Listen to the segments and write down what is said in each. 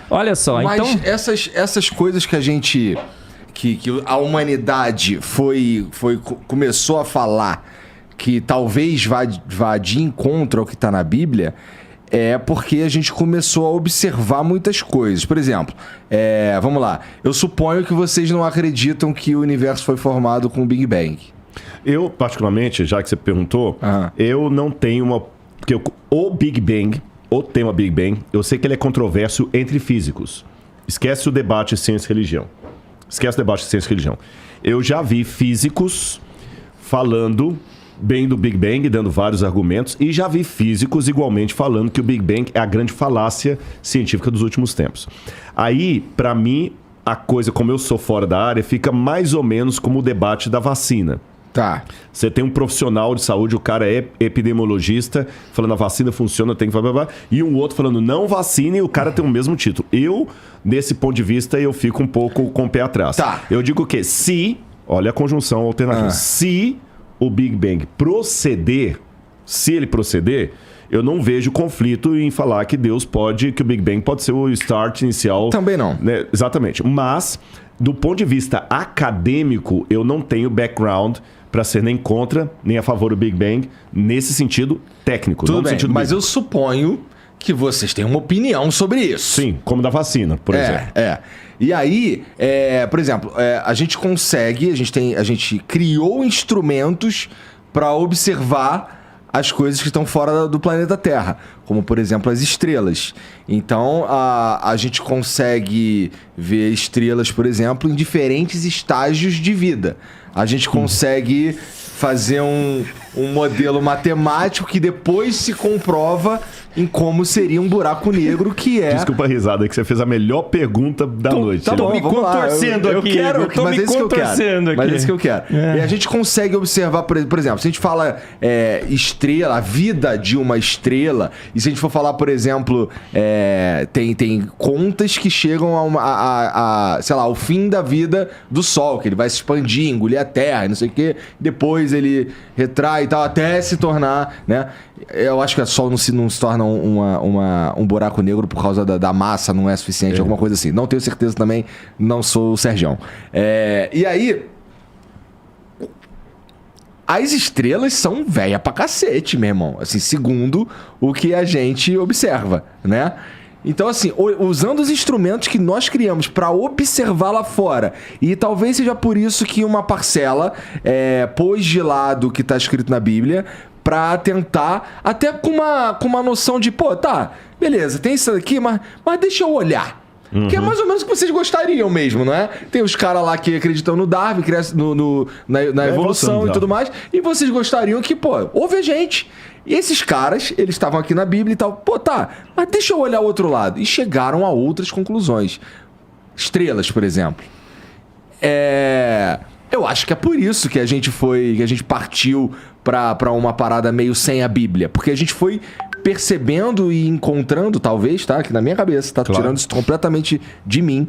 Olha só, Mas então... essas coisas que a gente... Que a humanidade começou a falar que talvez vá de encontro ao que está na Bíblia, é porque a gente começou a observar muitas coisas. Por exemplo, vamos lá. Eu suponho que vocês não acreditam que o universo foi formado com o Big Bang. Eu, particularmente, já que você perguntou, eu não tenho uma... Porque o Big Bang, o tema Big Bang, eu sei que ele é controverso entre físicos. Esquece o debate ciência-religião. Esquece o debate de ciência e religião. Eu já vi físicos falando bem do Big Bang, dando vários argumentos, e já vi físicos igualmente falando que o Big Bang é a grande falácia científica dos últimos tempos. Aí, para mim, a coisa, como eu sou fora da área, fica mais ou menos como o debate da vacina. Tá. Você tem um profissional de saúde, o cara é epidemiologista, falando a vacina funciona, tem que... E um outro falando não vacine, e o cara tem o mesmo título. Eu, nesse ponto de vista, eu fico um pouco com o pé atrás. Tá. Eu digo que olha a conjunção alternativa, se o Big Bang proceder, eu não vejo conflito em falar que que o Big Bang pode ser o start inicial. Também não. Né? Exatamente. Mas, do ponto de vista acadêmico, eu não tenho background para ser nem contra, nem a favor do Big Bang, nesse sentido técnico. Tudo não bem, no sentido mas bíblico. eu suponho que vocês têm uma opinião sobre isso. Sim, como da vacina, por exemplo. E aí, por exemplo, a gente criou instrumentos para observar as coisas que estão fora do planeta Terra, como, por exemplo, as estrelas. Então, a gente consegue ver estrelas, por exemplo, em diferentes estágios de vida. A gente consegue fazer um modelo matemático que depois se comprova em como seria um buraco negro, que é... Desculpa a risada, que você fez a melhor pergunta da noite. Tá bom, me vamos lá. contorcendo Eu aqui. quero, Eu tô mas me é isso que eu quero. contorcendo aqui. Mas é isso que eu quero. E a gente consegue observar, por exemplo, se a gente fala estrela, a vida de uma estrela, e se a gente for falar, por exemplo, tem contas que chegam sei lá, ao fim da vida do Sol, que ele vai se expandir, engolir a Terra, não sei o quê, depois ele retrai e tal, até se tornar, né? Eu acho que o Sol não se torna um buraco negro por causa da massa, não é suficiente, alguma coisa assim. Não tenho certeza também, não sou o Sergião. E aí, as estrelas são velha pra cacete, meu irmão. Assim, segundo o que a gente observa, né? Então, assim, usando os instrumentos que nós criamos para observar lá fora, e talvez seja por isso que uma parcela pôs de lado o que está escrito na Bíblia, para tentar, até com uma noção de, pô, beleza, tem isso aqui, mas deixa eu olhar. Que é mais ou menos o que vocês gostariam mesmo, não é? Tem os caras lá que acreditam no Darwin, na evolução e tudo mais, e vocês gostariam que, ouve a gente. E esses caras, eles estavam aqui na Bíblia e tal, mas deixa eu olhar o outro lado. E chegaram a outras conclusões. Estrelas, por exemplo. Eu acho que é por isso que a gente partiu pra uma parada meio sem a Bíblia. Porque a gente foi percebendo e encontrando, talvez, tá? Que na minha cabeça, tá? Claro. Tirando isso completamente de mim.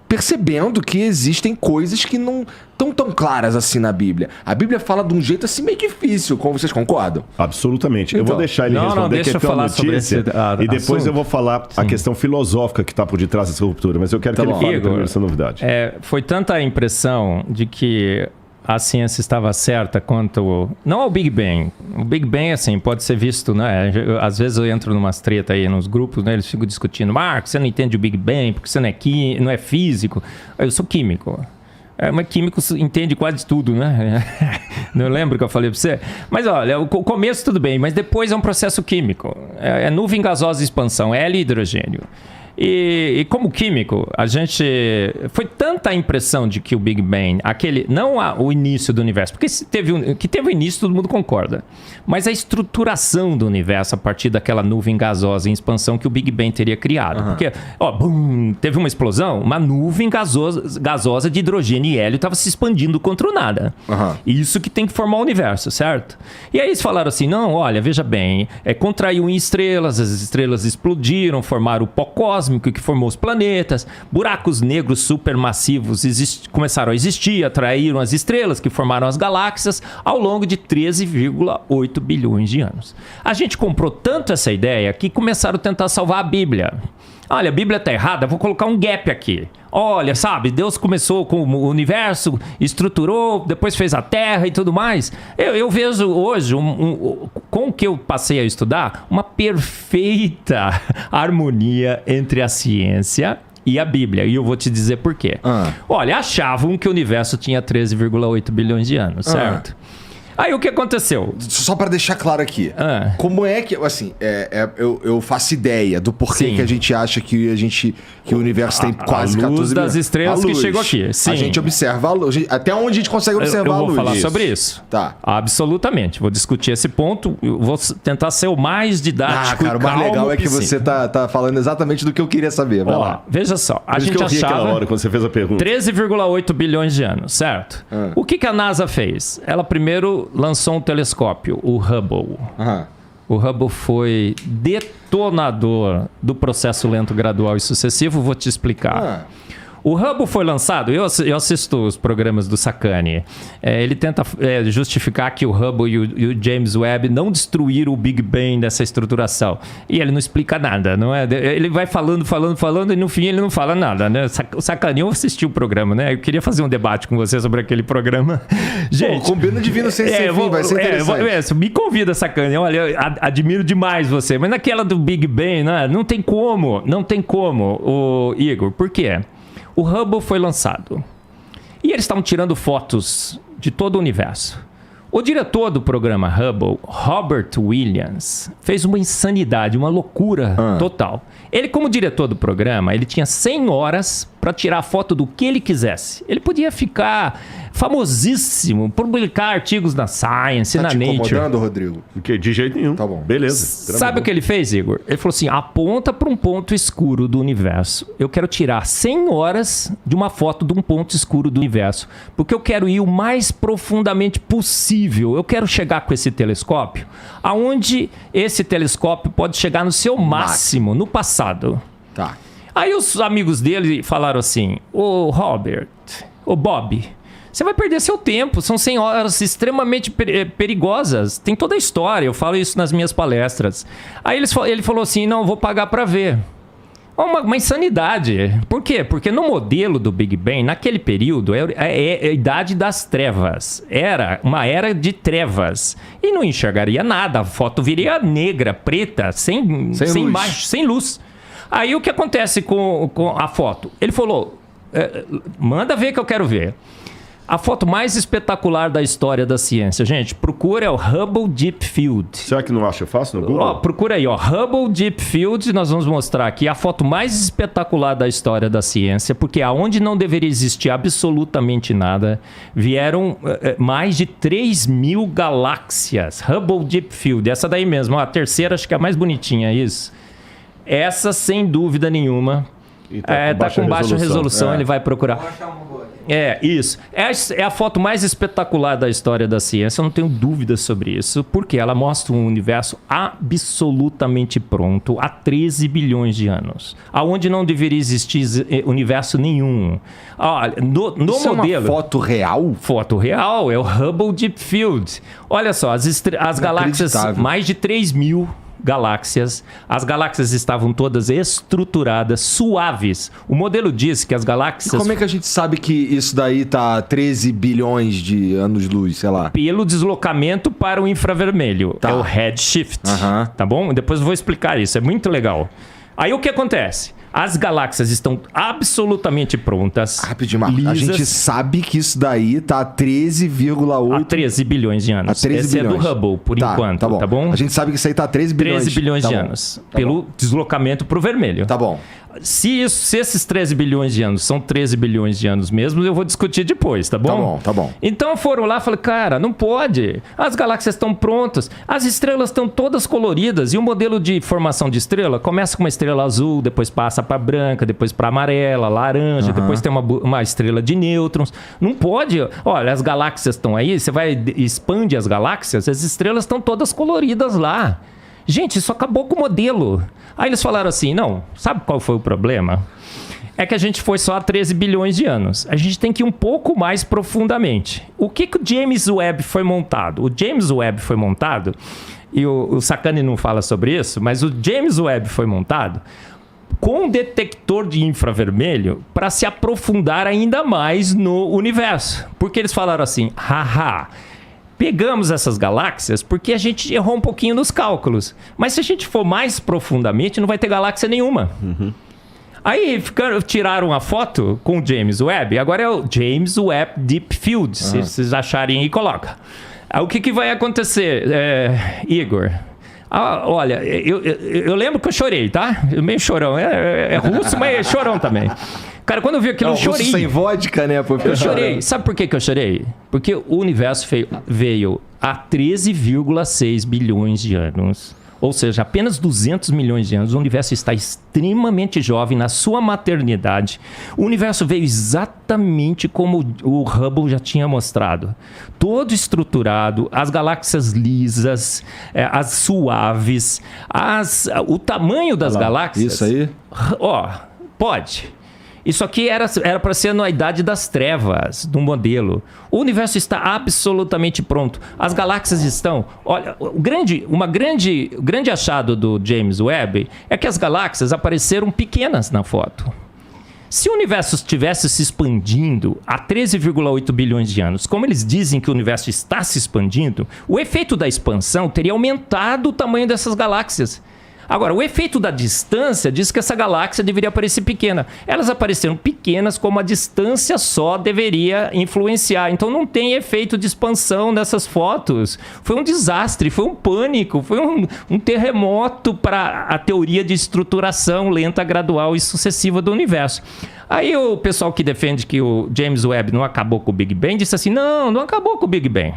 Percebendo que existem coisas que não estão tão claras assim na Bíblia. A Bíblia fala de um jeito assim meio difícil, como vocês concordam? Absolutamente. Eu vou deixar ele responder, deixa eu falar sobre esse e depois assunto. Eu vou falar a questão filosófica que está por detrás dessa ruptura, mas eu quero que ele fale primeiro essa novidade. Foi tanta a impressão de que a ciência estava certa quanto... Não ao Big Bang. O Big Bang, assim, pode ser visto, né? Às vezes eu entro numas treta aí nos grupos, né? Eles ficam discutindo, Marcos, você não entende o Big Bang porque você não é físico. Eu sou químico. Mas químico entende quase tudo, né? Não lembro que eu falei para você. Mas olha, o começo tudo bem, mas depois é um processo químico. É nuvem gasosa de expansão, é hidrogênio. E como químico, a gente... Foi tanta a impressão de que o Big Bang, não o início do universo, porque que teve o início, todo mundo concorda. Mas a estruturação do universo a partir daquela nuvem gasosa em expansão que o Big Bang teria criado. Porque, teve uma explosão, uma nuvem gasosa de hidrogênio e hélio estava se expandindo contra o nada. Isso que tem que formar o universo, certo? E aí eles falaram assim, não, olha, veja bem, contraiu em estrelas, as estrelas explodiram, formaram o pó cósmico, cósmico que formou os planetas. Buracos negros supermassivos começaram a existir, atraíram as estrelas que formaram as galáxias ao longo de 13,8 bilhões de anos. A gente comprou tanto essa ideia que começaram a tentar salvar a Bíblia. Olha, a Bíblia está errada, vou colocar um gap aqui. Olha, sabe, Deus começou com o universo, estruturou, depois fez a Terra e tudo mais. Eu vejo hoje, com o que eu passei a estudar, uma perfeita harmonia entre a ciência e a Bíblia. E eu vou te dizer por quê. Olha, achavam que o universo tinha 13,8 bilhões de anos, certo? Aí o que aconteceu? Só para deixar claro aqui, como é que, assim, eu faço ideia do porquê que a gente acha que o universo tem quase 14 bilhões. A luz das estrelas que chegou aqui. Sim. A gente observa a luz. Até onde a gente consegue observar a luz. Eu vou falar sobre isso. Tá. Absolutamente. Vou discutir esse ponto. Eu vou tentar ser o mais didático. Cara, o mais legal é que você tá falando exatamente do que eu queria saber. Vai lá. Veja só. A gente que eu ri achava aquela hora quando você fez a pergunta. 13,8 bilhões de anos, certo? O que a NASA fez? Ela primeiro lançou um telescópio, o Hubble. O Hubble foi detonador do processo lento, gradual e sucessivo. Vou te explicar. O Hubble foi lançado, eu assisto os programas do Sacani. Ele tenta justificar que o Hubble e o James Webb não destruíram o Big Bang dessa estruturação. E ele não explica nada, não é? Ele vai falando e no fim ele não fala nada, né? O Sacani, eu assisti o programa, né? Eu queria fazer um debate com você sobre aquele programa. Gente, combina Divino sem fim, vai ser interessante. Me convida, Sacani. Olha, eu admiro demais você. Mas naquela do Big Bang, né? Não tem como, o Igor. Por quê? O Hubble foi lançado e eles estavam tirando fotos de todo o universo. O diretor do programa Hubble, Robert Williams, fez uma insanidade, uma loucura total. Ele, como diretor do programa, ele tinha 100 horas para tirar foto do que ele quisesse. Ele podia ficar famosíssimo, publicar artigos na Science, na Nature. Tá te incomodando, Rodrigo? Porque de jeito nenhum. Tá bom. Beleza. Sabe o que ele fez, Igor? Ele falou assim, aponta para um ponto escuro do universo. Eu quero tirar 100 horas de uma foto de um ponto escuro do universo. Porque eu quero ir o mais profundamente possível. Eu quero chegar com esse telescópio aonde esse telescópio pode chegar no seu máximo, no passado. Tá. Aí os amigos dele falaram assim, ô Robert, ô Bob, você vai perder seu tempo, são 100 horas extremamente perigosas, tem toda a história, eu falo isso nas minhas palestras. Aí ele falou assim, não, vou pagar para ver. Uma insanidade. Por quê? Porque no modelo do Big Bang, naquele período, é a idade das trevas. Era uma era de trevas. E não enxergaria nada. A foto viria negra, preta, sem imagem, sem luz. Aí o que acontece com a foto? Ele falou, manda ver que eu quero ver. A foto mais espetacular da história da ciência. Gente, procura o Hubble Deep Field. Será que não acha fácil no Google? Procura aí, Hubble Deep Field. Nós vamos mostrar aqui a foto mais espetacular da história da ciência, porque aonde não deveria existir absolutamente nada, vieram mais de 3.000 galáxias. Hubble Deep Field, essa daí mesmo. A terceira, acho que é a mais bonitinha, isso. Essa, sem dúvida nenhuma, tá com baixa resolução. Ele vai procurar. Vou achar uma boa. Isso. É a foto mais espetacular da história da ciência, eu não tenho dúvidas sobre isso, porque ela mostra um universo absolutamente pronto há 13 bilhões de anos, aonde não deveria existir universo nenhum. Olha, no isso modelo... é uma foto real? Foto real, é o Hubble Deep Field. Olha só, as galáxias, mais de 3.000 galáxias. As galáxias estavam todas estruturadas, suaves. O modelo diz que as galáxias... E como é que a gente sabe que isso daí tá 13 bilhões de anos-luz, sei lá? Pelo deslocamento para o infravermelho. É o redshift. Tá bom? Depois eu vou explicar isso. É muito legal. Aí o que acontece? As galáxias estão absolutamente prontas. Rapidinho, Marcos. A gente sabe que isso daí tá a 13,8... Há 13 bilhões de anos. A 13 Esse bilhões. É do Hubble, por enquanto. Tá bom. A gente sabe que isso aí tá a 13 bilhões. 13 bilhões de anos. Pelo deslocamento para o vermelho. Tá bom. Se esses 13 bilhões de anos são 13 bilhões de anos mesmo, eu vou discutir depois, tá bom? Tá bom. Então foram lá e falaram, cara, não pode. As galáxias estão prontas, as estrelas estão todas coloridas e o modelo de formação de estrela começa com uma estrela azul, depois passa para branca, depois para amarela, laranja, depois tem uma estrela de nêutrons. Não pode. Olha, as galáxias estão aí, você vai expande as galáxias, as estrelas estão todas coloridas lá. Gente, isso acabou com o modelo. Aí eles falaram assim, não, sabe qual foi o problema? É que a gente foi só há 13 bilhões de anos. A gente tem que ir um pouco mais profundamente. O que o James Webb foi montado? O James Webb foi montado, e o Sacani não fala sobre isso, mas o James Webb foi montado com um detector de infravermelho para se aprofundar ainda mais no universo. Porque eles falaram assim, haha, pegamos essas galáxias porque a gente errou um pouquinho nos cálculos. Mas se a gente for mais profundamente, não vai ter galáxia nenhuma. Aí tiraram a foto com o James Webb. Agora é o James Webb Deep Field. Se vocês acharem aí, coloca. O que vai acontecer, Igor? Olha, eu lembro que eu chorei, tá? Meio chorão. É russo, mas é chorão também. Cara, quando eu vi aquilo, eu chorei. Sem vodka, né? Eu chorei. Sabe por que eu chorei? Porque o universo veio há 13,6 bilhões de anos. Ou seja, apenas 200 milhões de anos. O universo está extremamente jovem na sua maternidade. O universo veio exatamente como o Hubble já tinha mostrado. Todo estruturado, as galáxias lisas, as suaves, o tamanho das galáxias... Isso aí? Pode. Isso aqui era para ser na Idade das Trevas, do modelo. O universo está absolutamente pronto. As galáxias estão... Olha, o grande achado do James Webb é que as galáxias apareceram pequenas na foto. Se o universo estivesse se expandindo há 13,8 bilhões de anos, como eles dizem que o universo está se expandindo, o efeito da expansão teria aumentado o tamanho dessas galáxias. Agora, o efeito da distância diz que essa galáxia deveria parecer pequena. Elas apareceram pequenas como a distância só deveria influenciar. Então não tem efeito de expansão nessas fotos. Foi um desastre, foi um pânico, foi um terremoto para a teoria de estruturação lenta, gradual e sucessiva do universo. Aí o pessoal que defende que o James Webb não acabou com o Big Bang disse assim, não acabou com o Big Bang.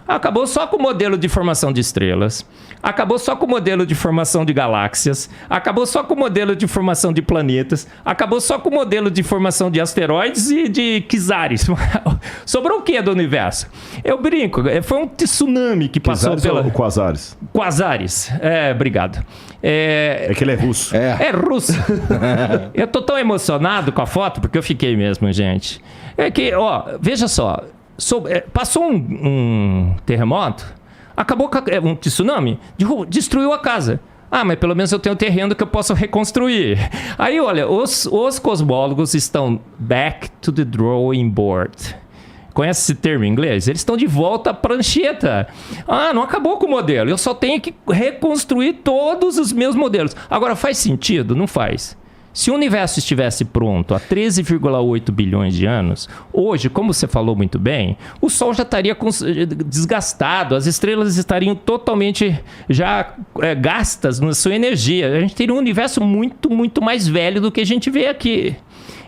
Acabou só com o modelo de formação de estrelas, acabou só com o modelo de formação de galáxias, acabou só com o modelo de formação de planetas, acabou só com o modelo de formação de asteroides e de quizares. Sobrou o que do universo? Eu brinco, foi um tsunami que passou pela... Ou quasares? Quasares, obrigado. É que ele é russo. É russo. Eu tô tão emocionado com a foto, porque eu fiquei mesmo, gente. É que, veja só... Passou um terremoto, acabou com um tsunami, destruiu a casa. Mas pelo menos eu tenho terreno que eu posso reconstruir. Aí, olha, os cosmólogos estão back to the drawing board. Conhece esse termo em inglês? Eles estão de volta à prancheta. Não acabou com o modelo. Eu só tenho que reconstruir todos os meus modelos. Agora, faz sentido? Não faz. Se o universo estivesse pronto há 13,8 bilhões de anos, hoje, como você falou muito bem, o Sol já estaria desgastado, as estrelas estariam totalmente já gastas na sua energia. A gente teria um universo muito, muito mais velho do que a gente vê aqui.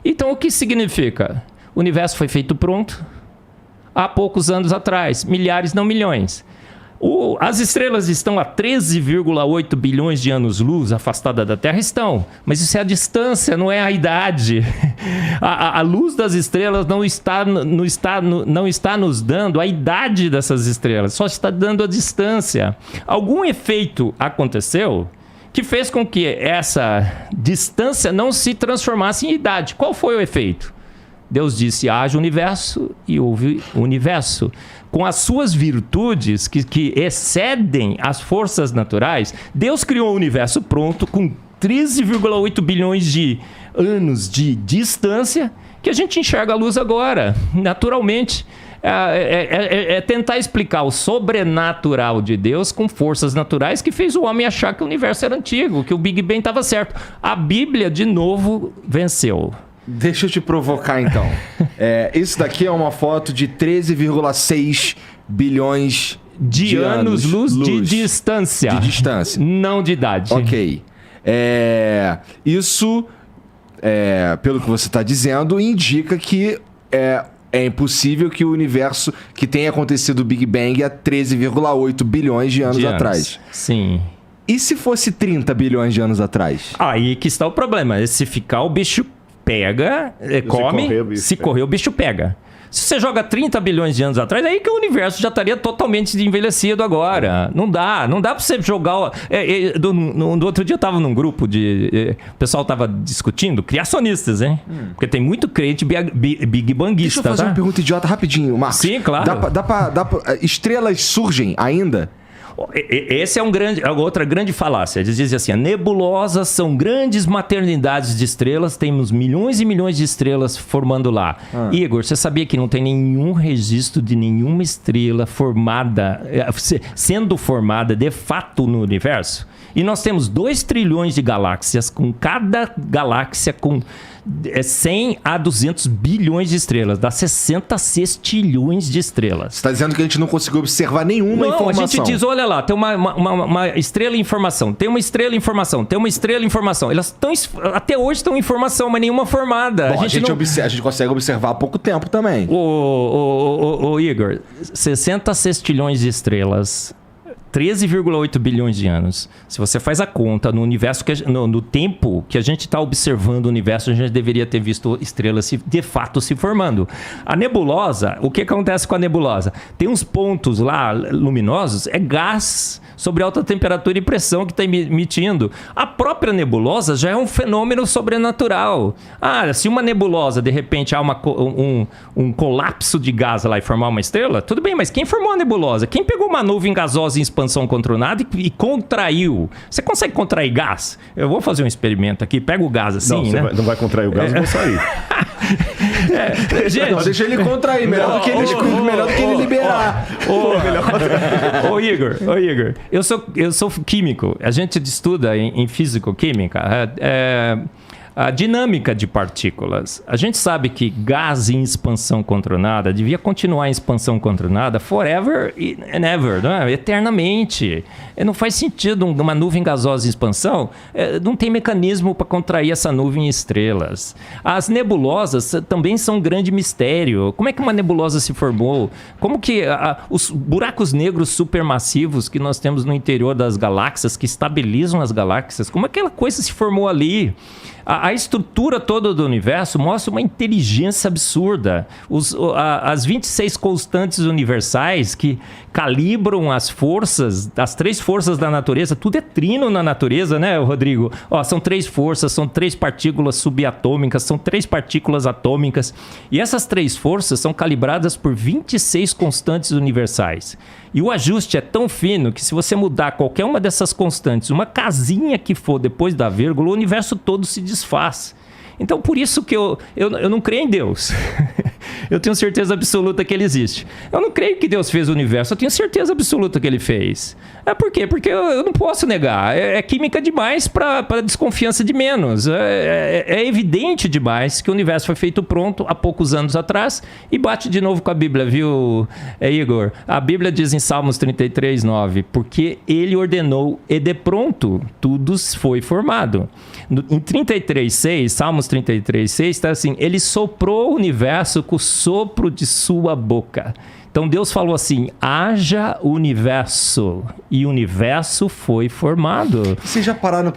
Então, o que significa? O universo foi feito pronto há poucos anos atrás, milhares, não milhões. As estrelas estão a 13,8 bilhões de anos-luz afastadas da Terra? Estão. Mas isso é a distância, não é a idade. A luz das estrelas não está nos dando a idade dessas estrelas, só está dando a distância. Algum efeito aconteceu que fez com que essa distância não se transformasse em idade. Qual foi o efeito? Deus disse, haja universo, e houve universo. Com as suas virtudes que excedem as forças naturais, Deus criou um universo pronto com 13,8 bilhões de anos de distância que a gente enxerga a luz agora, naturalmente. É tentar explicar o sobrenatural de Deus com forças naturais que fez o homem achar que o universo era antigo, que o Big Bang estava certo. A Bíblia, de novo, venceu. Deixa eu te provocar, então. Isso daqui é uma foto de 13,6 bilhões de anos-luz de distância. De distância. Não de idade. Ok. Isso, pelo que você está dizendo, indica que é impossível que o universo que tenha acontecido o Big Bang há 13,8 bilhões de anos atrás. Sim. E se fosse 30 bilhões de anos atrás? Aí que está o problema. Se ficar, o bicho pega, come. Se correr, o bicho pega. Se você joga 30 bilhões de anos atrás, aí que o universo já estaria totalmente envelhecido agora. Não dá pra você jogar... No outro dia eu tava num grupo de... O pessoal tava discutindo, criacionistas, hein? Porque tem muito crente big banguista, Deixa eu fazer uma pergunta idiota rapidinho, Marcos. Sim, claro. Estrelas surgem ainda? Esse é outra grande falácia. Eles dizem assim, nebulosas são grandes maternidades de estrelas, temos milhões e milhões de estrelas formando lá. Igor, você sabia que não tem nenhum registro de nenhuma estrela sendo formada de fato no universo? E nós temos 2 trilhões de galáxias, com cada galáxia com 100 a 200 bilhões de estrelas. Dá 60 sextilhões de estrelas. Você está dizendo que a gente não conseguiu observar nenhuma informação. A gente diz, olha lá, tem uma estrela em formação, tem uma estrela em formação, tem uma estrela em formação. Elas até hoje estão em formação, mas nenhuma formada. Bom, a gente consegue observar há pouco tempo também. Ô Igor, 60 sextilhões de estrelas... 13,8 bilhões de anos. Se você faz a conta no universo, no tempo que a gente está observando o universo, a gente deveria ter visto estrelas de fato se formando. A nebulosa, o que acontece com a nebulosa? Tem uns pontos lá luminosos, é gás sobre alta temperatura e pressão que está emitindo. A própria nebulosa já é um fenômeno sobrenatural. Se uma nebulosa, de repente, há um colapso de gás lá e formar uma estrela, tudo bem, mas quem formou a nebulosa? Quem pegou uma nuvem gasosa em expansão controlada e contraiu? Você consegue contrair gás? Eu vou fazer um experimento aqui, pega o gás assim, né? Não vai contrair o gás, eu vou sair. Gente, não, deixa ele contrair, melhor do que ele liberar. Igor, eu sou químico. A gente estuda em físico-química a dinâmica de partículas. A gente sabe que gás em expansão controlada devia continuar em expansão controlada forever and ever, não é? Eternamente. Não faz sentido uma nuvem gasosa em expansão, não tem mecanismo para contrair essa nuvem em estrelas. As nebulosas também são um grande mistério. Como é que uma nebulosa se formou? Como que os buracos negros supermassivos que nós temos no interior das galáxias, que estabilizam as galáxias, como aquela coisa se formou ali? A estrutura toda do universo mostra uma inteligência absurda. As 26 constantes universais que calibram as 3 forças da natureza, tudo é trino na natureza, né, Rodrigo? São 3 forças, são 3 partículas subatômicas, são 3 partículas atômicas. E essas 3 forças são calibradas por 26 constantes universais. E o ajuste é tão fino que se você mudar qualquer uma dessas constantes, uma casinha que for depois da vírgula, o universo todo se desfaz. Então, por isso que eu não creio em Deus. Eu tenho certeza absoluta que ele existe. Eu não creio que Deus fez o universo. Eu tenho certeza absoluta que ele fez. Por quê? Porque eu não posso negar. É química demais para desconfiança de menos. É evidente demais que o universo foi feito pronto há poucos anos atrás e bate de novo com a Bíblia, viu, Igor? A Bíblia diz em Salmos 33:9, porque ele ordenou e de pronto tudo foi formado. Em 33:6, Salmos 33:6 está assim, ele soprou o universo com o sopro de sua boca. Então Deus falou assim, haja universo, e o universo foi formado. Vocês já pararam